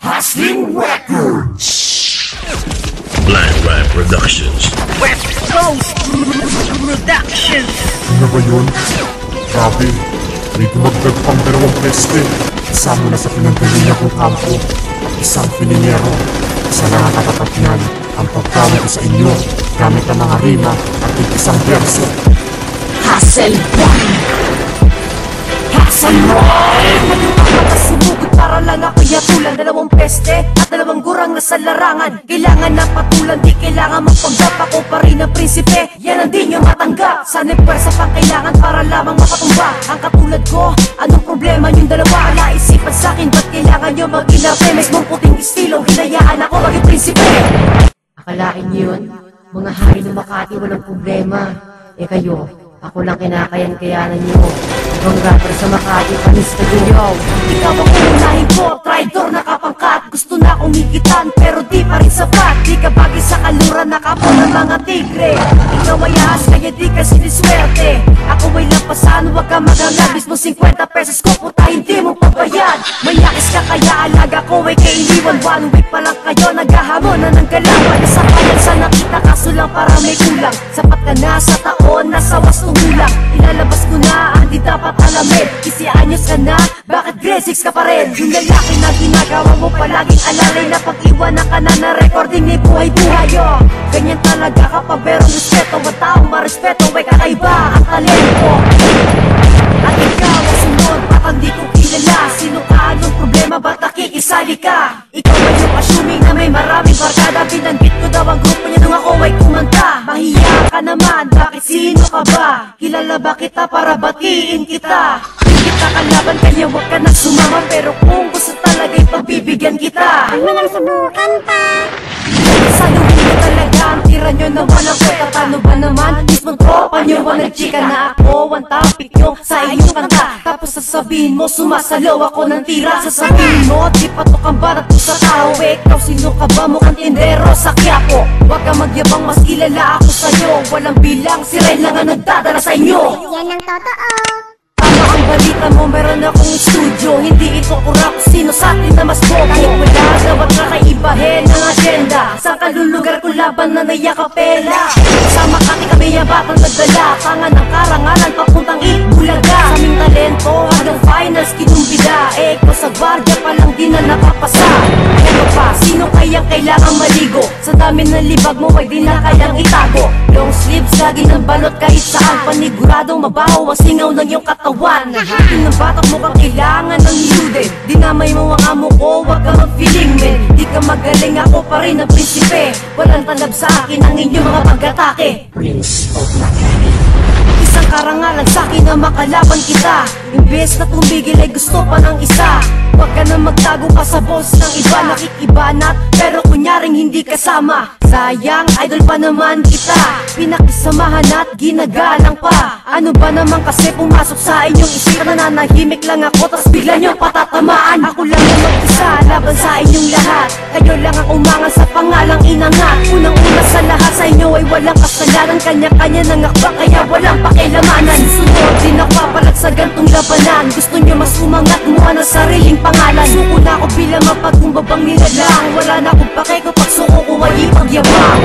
Hustling Records. Blind Rhyme Productions. West Coast Productions. Ano ba yun? Grabe, may dumagdag pang 2 peste. Kasama na sa pinanggalinga kong kampo at isang pilinero. Sa nakakatapat niyan, ang pagkawin ko sa inyo gamit ang mga rima at isang verso. Hustle Rhyme. Hustle Rhyme. Sumugod para lang ako yatulan 2 peste at 2 gurang na sa larangan. Kailangan na patulan, di kailangan magpanggap. Ako pa rin ang prinsipe, yan ang di nyo matanggap. Sana'y pwersa pang kailangan para lamang makatumba ang katulad ko. Anong problema yung dalawa? Naisipan sa'kin, ba't kailangan nyo mag-inape? Mismong puting estilo, hinayaan ako maging prinsipe. Akalain nyo yun? Mga hari ng Makati walang problema. Eh kayo, ako lang kinakayan-kayanan nyo. Ibang rapper sa Makati, panis na yo. Ikaw ang unahin ko, traitor na kapangkat. Gusto na akong higitan, pero di pa rin sapat. Di ka bagay sa kaluran, nakapo ng mga tigre. Ikaw ay ahas, kaya di ka siniswerte. Ako ay lampasan, huwag ka maghangad. Mismo 50 pesos ko, puta hindi mo pabayad. Manyakis ka kaya alaga ko ay kainiwan. 1 week pa lang kayo, naghahamon na ng galawan. Nasa kayan sa nakita, kaso lang para may kulang. Sapat ka na sa taon, nasa wastong gulang. Ilalabas ko na ang di dapat alamin. Kasi anyos ka na, bakit grade 6 ka pa rin? Yung lalaki na ginagawa mo palaging alalay na pag-iwanan ka na na recording ni buhay-buhay. Ganyan talaga kapag merong respeto, ang taong marespeto ay kakaiba ang talento. At ikaw ang sunod, bakang di ko kilala. Sino ka, anong problema, ba't nakikisali ka? Ikaw ay yung assuming na may maraming barkada. Binanggit ko daw ang grupo niya nung ako ay kumanta. Mahiya ka naman, bakit sino ka ba? Kilala ba kita para batiin kita? Hindi kita kalaban kaya huwag ka na sumama. Pero kung gusto talaga'y pagbibigyan kita, Huwag mo lang subukan pa. sa lubin mo talaga ang tira nyo na walang kwenta. Paano ba naman? Mismong tropa nyo ang nagchika na ako ang topic nyo sa iyong kanta. Tapos sasabihin mo sumasalaw ako ng tira. Sasabihin mo di patok ang barat ko sa tao. Ikaw sino ka ba? Mukhang tindero sa Quiapo. Huwag ka magyabang, mas kilala ako sa'yo. Walang bilang, si Ren lang ang nagdadala sa inyo. Yan ang totoo. Tama ang balita mo, meron akong studio. Hindi ito kurap, sino sa atin na mas bobo. Kahit wala, dapat kakaibahin ang agenda. Sa kalulugar ko laban na nayakapela. Sa Makati kami ang batang nagdala. Tangan ng karangalan, papuntang Itbulaga. Sa aming talento, hanggang finals kinumbida. Eh, ko sa gwardiya pa lang di na nakapasa. Ano pa, sino kayang kailangang maligo? Sa dami ng libag mo ay di na kayang itago. Long sleeves, lagi ng balot kahit saan. Paniguradong mabaho ang singaw ng iyong katawan. Akin ng batak mo kang kailangan ng hiludin. Dinamay mo ang amo ko, huwag ka mag-feeling men. Di ka magaling, ako pa rin ang prinsipe. Walang talab sa akin ang inyong mga pag-atake. Prince of Makati. Isang karangalan sa'kin na makalaban kita. Imbes na tumigil ay gusto pa ng isa. Huwag ka na magtago pa sa boss ng iba. Nakikibanat pero kunyaring hindi kasama. Sayang, idol pa naman kita. Pinakisamahan at ginagalang pa. Ano ba naman kasi pumasok sa inyong isipan? Nananahimik lang ako tas bigla nyo patatamaan. Ako lang ang mag-isa laban sa inyong lahat. Kayo lang ang umangal sa pangalang inangat. Unang-una sa lahat sa inyo ay walang kasalanan. Kanya-kanya ng akba kaya walang pakilamanan. Susunod din ako papalag sa gantong labanan. Gusto nyo mas umangat mukha ng sariling pangalan. Suko na ako bilang mapagkumbabang nilalang. Wala na akong pake kapag suko ko ay ipagyabang.